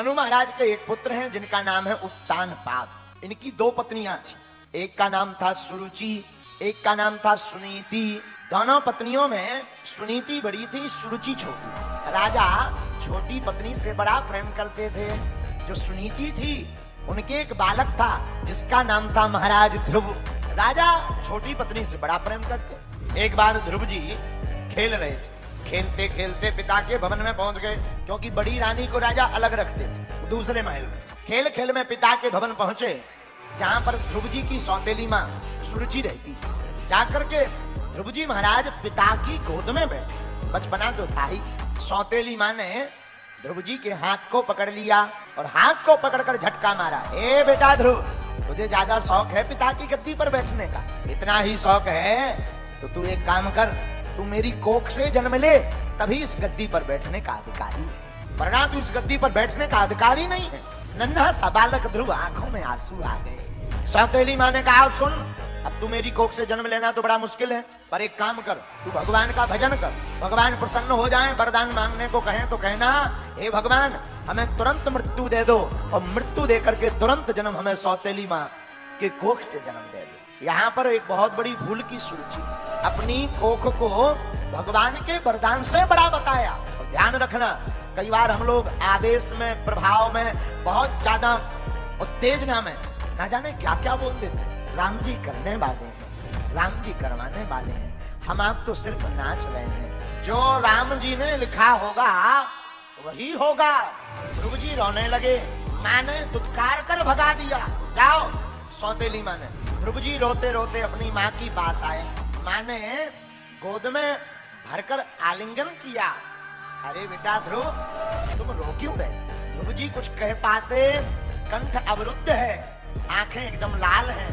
मनु महाराज के एक पुत्र हैं जिनका नाम है उत्तानपाद। इनकी दो पत्नियां थी, एक का नाम था सुरुचि, एक का नाम था सुनीति। दोनों पत्नियों में सुनीति बड़ी थी, सुरुचि छोटी थी। राजा छोटी पत्नी से बड़ा प्रेम करते थे। जो सुनीति थी उनके एक बालक था जिसका नाम था महाराज ध्रुव। राजा छोटी पत्नी से बड़ा प्रेम करते। एक बार ध्रुव जी खेल रहे थे, खेलते खेलते पिता के भवन में पहुंच गए, क्योंकि बड़ी रानी को राजा अलग रखते थे दूसरे महल में। खेल खेल में पिता के भवन पहुंचे, जहां पर ध्रुव जी की सौतेली मां सुरुचि रहती थी। जाकर के ध्रुव जी महाराज पिता की गोद में बैठे। बचपना तो था ही। सौतेली मां ने ध्रुव जी के हाथ को पकड़ लिया और हाथ को पकड़कर झटका मारा। ए बेटा ध्रुव, तुझे ज्यादा शौक है पिता की गद्दी पर बैठने का? इतना ही शौक है तो तू एक काम कर, तू मेरी कोख से जन्म ले, तभी इस गद्दी पर बैठने का अधिकारी है, वरना तू इस गद्दी पर बैठने का अधिकारी नहीं है। नन्हा सा बालक ध्रुव, आंखों में आंसू आ गए। सौतेली मां ने कहा, सुन, अब तू मेरी कोख से जन्म लेना तो बड़ा मुश्किल है, पर एक काम कर, तू भगवान का भजन कर, भगवान प्रसन्न हो जाए, वरदान मांगने को कहें तो कहना, हे भगवान हमें तुरंत मृत्यु दे दो, और मृत्यु दे करके तुरंत जन्म हमें सौतेली मां के कोख से जन्म दे दो। यहाँ पर एक बहुत बड़ी भूल की सुरुचि, अपनी कोख को भगवान के वरदान से बड़ा बताया। और ध्यान रखना, कई बार हम लोग आवेश में, प्रभाव में, बहुत ज्यादा उत्तेजना में ना जाने क्या क्या बोल देते। राम जी करने वाले हैं, राम जी करवाने वाले हैं, हम आप तो सिर्फ नाच रहे हैं। जो राम जी ने लिखा होगा वही होगा। ध्रुव जी रोने लगे। मां ने दुत्कार कर भगा दिया। जाओ। सौतेली मां ने। ध्रुव जी रोते रोते अपनी मां की पास आए। मां ने गोद में भरकर आलिंगन किया। अरे बेटा ध्रुव, तुम रो क्यों रहे? ध्रुव जी कुछ कह पाते, कंठ अवरुद्ध है, आंखें एकदम लाल हैं,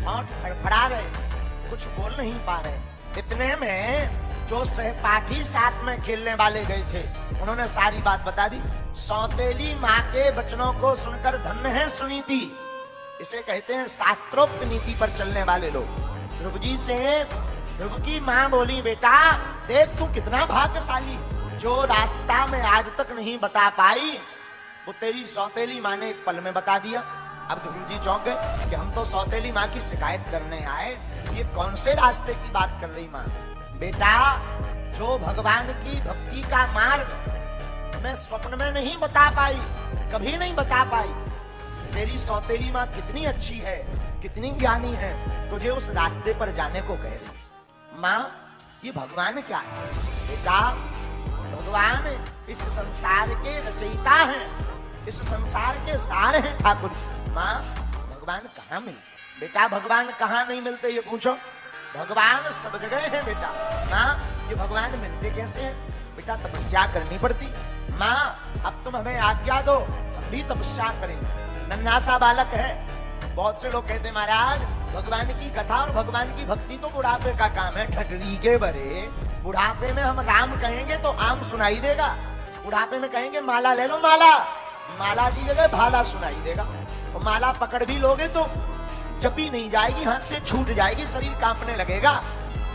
होंठ फड़फड़ा रहे, कुछ बोल नहीं पा रहे। इतने में जो सहपाठी साथ में खेलने वाले गए थे, उन्होंने सारी बात बता दी। सौतेली माँ के वचनों को सुनकर धन्य है सुनीति। इसे कहते हैं शास्त्रोक्त नीति पर चलने वाले लोग। ध्रुव जी से ध्रुव की माँ बोली, बेटा देख तू कितना भाग्यशाली, जो रास्ता में आज तक नहीं बता पाई वो तेरी सौतेली माँ ने एक पल में बता दिया। अब ध्रुव जी चौंक गए कि हम तो सौतेली माँ की शिकायत करने आए, ये कौन से रास्ते की बात कर रही माँ? बेटा, जो भगवान की भक्ति का मार्ग मैं स्वप्न में नहीं बता पाई, कभी नहीं बता पाई, तेरी सौतेली माँ कितनी अच्छी है, कितनी ज्ञानी है, तुझे उस रास्ते पर जाने को कह रही। माँ, ये भगवान क्या है? बेटा, भगवान इस संसार के रचयिता हैं, इस संसार के सार हैं ठाकुर जी। माँ, भगवान कहाँ मिलते? बेटा, भगवान कहाँ नहीं मिलते ये पूछो। भगवान सब जगह है बेटा। माँ, ये भगवान मिलते कैसे हैं? बेटा, तपस्या करनी पड़ती। माँ, अब तुम हमें आज्ञा दो, हम भी तपस्या करेंगे। नन्हा सा बालक है। बहुत से लोग कहते महाराज, भगवान की कथा और भगवान की भक्ति तो बुढ़ापे का काम है। ठटरी के बरे, बुढ़ापे में हम राम कहेंगे तो आम सुनाई देगा, बुढ़ापे में कहेंगे माला ले लो, माला, माला की जगह भाला सुनाई देगा। और माला पकड़ भी लोगे तो जपी नहीं जाएगी, हाथ से छूट जाएगी, शरीर कांपने लगेगा।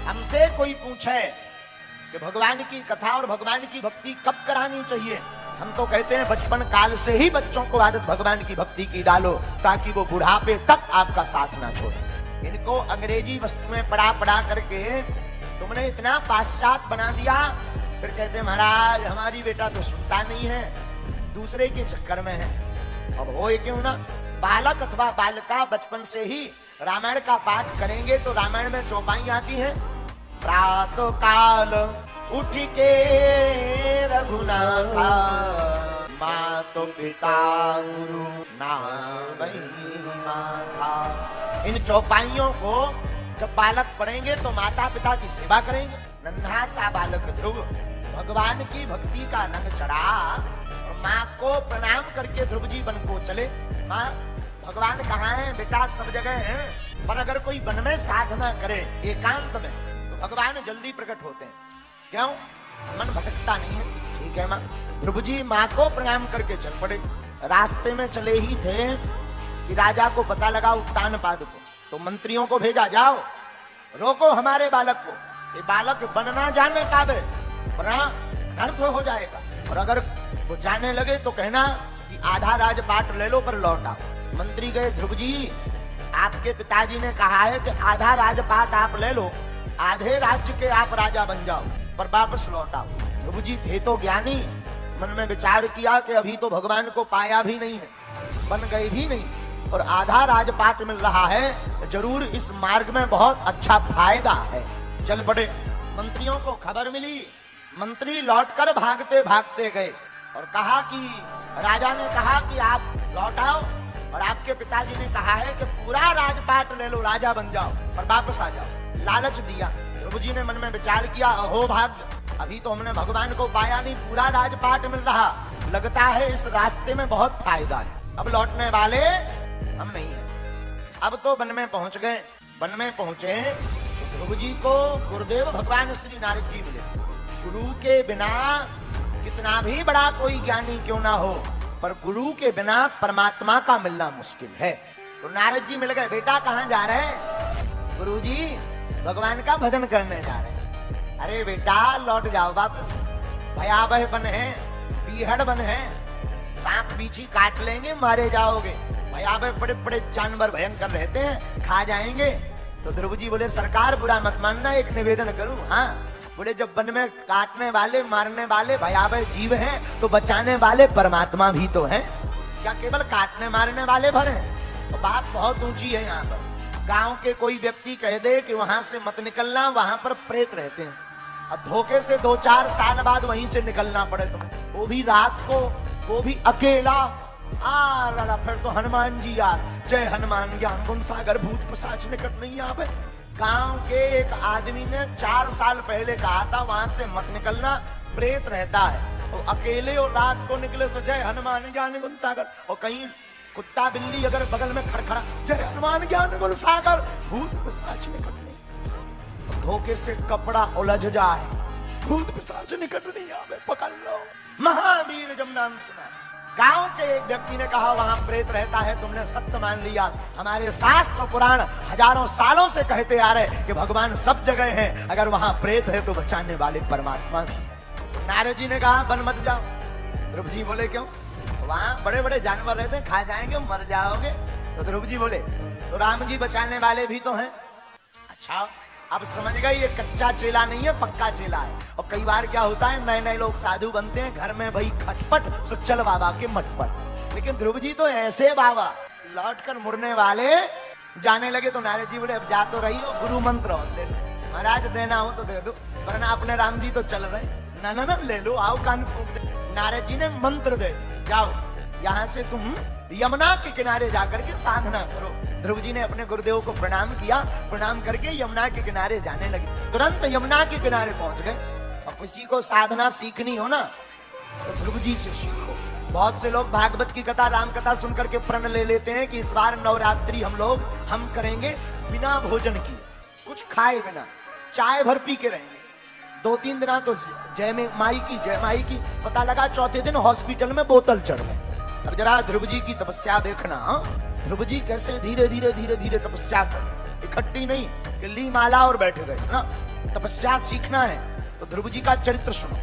हमसे कोई पूछे कि भगवान की कथा और भगवान की भक्ति कब करानी चाहिए, हम तो कहते हैं बचपन काल से ही बच्चों को आदत भगवान की भक्ति की डालो, ताकि वो बुढ़ापे तक आपका साथ ना छोड़े। इनको अंग्रेजी वस्तुएं पढ़ा करके तुमने इतना पाश्चात्य बना दिया, फिर कहते महाराज हमारी बेटा तो सुनता नहीं है, दूसरे के चक्कर में है। अब हो क्यों ना, बालक अथवा बालिका बचपन से ही रामायण का पाठ करेंगे तो रामायण में चौपाई आती है। प्रातः काल उठ के रघुनाथा, मातो पिता गुरु नावई माथा। इन चौपाइयों को जब बालक पढ़ेंगे तो माता पिता की सेवा करेंगे। नन्हा सा बालक ध्रुव भगवान की भक्ति का रंग चढ़ा और माँ को प्रणाम करके ध्रुव जी वन को चले। माँ, भगवान कहाँ है? बेटा, सब जगह हैं, पर अगर कोई वन में साधना करे एकांत में तो भगवान जल्दी प्रकट होते हैं। क्यों? मन भटकता नहीं है। ठीक है माँ। ध्रुव जी माँ को प्रणाम करके चल पड़े। रास्ते में चले ही थे कि राजा को पता लगा उत्तानपाद को, तो मंत्रियों को भेजा, जाओ रोको हमारे बालक को, ये बालक बनना जाने काबे, वरना अनर्थ हो जाएगा। और अगर वो जाने लगे तो कहना कि आधा राजपाट ले लो पर लौट आओ। मंत्री गए, ध्रुव जी आपके पिताजी ने कहा है कि आधा राजपाट आप ले लो, आधे राज्य के आप राजा बन जाओ, पर वापस लौट आओ। ध्रुव जी थे तो ज्ञानी, मन में विचार किया कि अभी तो भगवान को पाया भी नहीं है, बन गए भी नहीं, और आधा राजपाट मिल रहा है, जरूर इस मार्ग में बहुत अच्छा फायदा है। चल पड़े। मंत्रियों को खबर मिली, मंत्री लौटकर भागते भागते गए और कहा कि राजा ने कहा कि आप लौट आओ, और आपके पिताजी ने कहा है कि पूरा राजपाट ले लो, राजा बन जाओ, और वापस आ जाओ। लालच दिया। ध्रुव जी ने मन में विचार किया, अहो भाग्य, अभी तो हमने भगवान को पाया नहीं, पूरा राजपाट मिल रहा, लगता है इस रास्ते में बहुत फायदा है, अब लौटने वाले हम नहीं है। अब तो वन में पहुंच गए। वन में पहुंचे तो ध्रुव जी को गुरुदेव भगवान श्री नारद जी मिले। गुरु के बिना कितना भी बड़ा कोई ज्ञानी क्यों ना हो, पर गुरु के बिना परमात्मा का मिलना मुश्किल है। तो नारद जी मिल गए। बेटा कहाँ जा रहे हैं? गुरु जी भगवान का भजन करने जा रहे हैं। अरे बेटा लौट जाओ वापस, भयावह बन है, बीहड़ बन है, सांप बीछी काट लेंगे, मारे जाओगे, भयावह बड़े बड़े जानवर भयंकर रहते हैं, खा जाएंगे। तो ध्रुव जी बोले सरकार बुरा मत मानना, एक निवेदन करूं। हाँ बोले, जब वन में काटने वाले मारने वाले भयावह जीव हैं, तो बचाने वाले परमात्मा भी तो हैं, क्या केवल काटने मारने वाले भर हैं? तो बात बहुत ऊंची है। यहाँ पर गांव के कोई व्यक्ति कह दे कि वहां से मत निकलना, वहां पर प्रेत रहते हैं, अब धोखे से 2-4 साल बाद वहीं से निकलना पड़े तुम्हें, वो भी रात को, वो भी अकेला, फिर तो हनुमान जी याद, जय हनुमान ज्ञान गुण सागर भूत पिशाच निकट नहीं आवे। गांव के एक आदमी ने 4 साल पहले कहा था वहां से मत निकलना, प्रेत रहता है, और अकेले और रात को निकले तो जय हनुमान ज्ञान गुण सागर, और कहीं कुत्ता बिल्ली अगर बगल में खड़खड़ा, जय हनुमान ज्ञान गुण सागर भूत पिशाच निकट नहीं, धोखे से कपड़ा उलझ जाए, भूत पिशाच निकट नहीं आवे, पकड़ लो। महावीर जब नाम सुना, गांव के एक व्यक्ति ने कहा वहां प्रेत रहता है, तुमने सत्य मान लिया, हमारे शास्त्र पुराण हजारों सालों से कहते आ रहे कि भगवान सब जगह हैं, अगर वहां प्रेत है तो बचाने वाले परमात्मा भी है। नारद जी ने कहा वन मत जाओ। ध्रुव जी बोले क्यों? वहां बड़े बड़े जानवर रहते हैं, खा जाएंगे, मर जाओगे। तो ध्रुव जी बोले तो राम जी बचाने वाले भी तो हैं। अच्छा अब समझ गए, ये कच्चा चेला नहीं है, पक्का चेला है। और कई बार क्या होता है, नए नए लोग साधु बनते हैं, घर में भाई खटपट, सो चल बाबा के मटपट। लेकिन ध्रुव जी तो ऐसे बाबा लौट कर मुड़ने वाले, जाने लगे। तो नारद जी बोले अब जा तो रही हो, गुरु मंत्र और ले लो, महाराज देना हो तो दे दो, वरना अपने राम जी तो चल रहे, ना ना ना ले लो, आओ कान फूंक दे। नारद जी ने मंत्र दे, जाओ यहाँ से तुम यमुना के किनारे जाकर के साधना करो। ध्रुव जी ने अपने गुरुदेव को प्रणाम किया, प्रणाम करके यमुना के किनारे जाने लगे। तुरंत यमुना के किनारे पहुंच गए। और किसी को साधना सीखनी हो ना तो ध्रुव जी से सीखो। बहुत से लोग भागवत की कथा, राम कथा सुनकर के प्रण ले लेते हैं कि इस बार नवरात्रि हम करेंगे बिना भोजन किए, कुछ खाए बिना, चाय भर पी के रहेंगे। 2-3 दिन तो जय माई की, पता लगा चौथे दिन हॉस्पिटल में बोतल चढ़ गए। अब जरा ध्रुव जी की तपस्या देखना, ध्रुव जी कैसे धीरे धीरे तपस्या कर, इकट्ठी नहीं कि ली माला और बैठ गए ना, तपस्या सीखना है तो ध्रुव जी का चरित्र सुनो।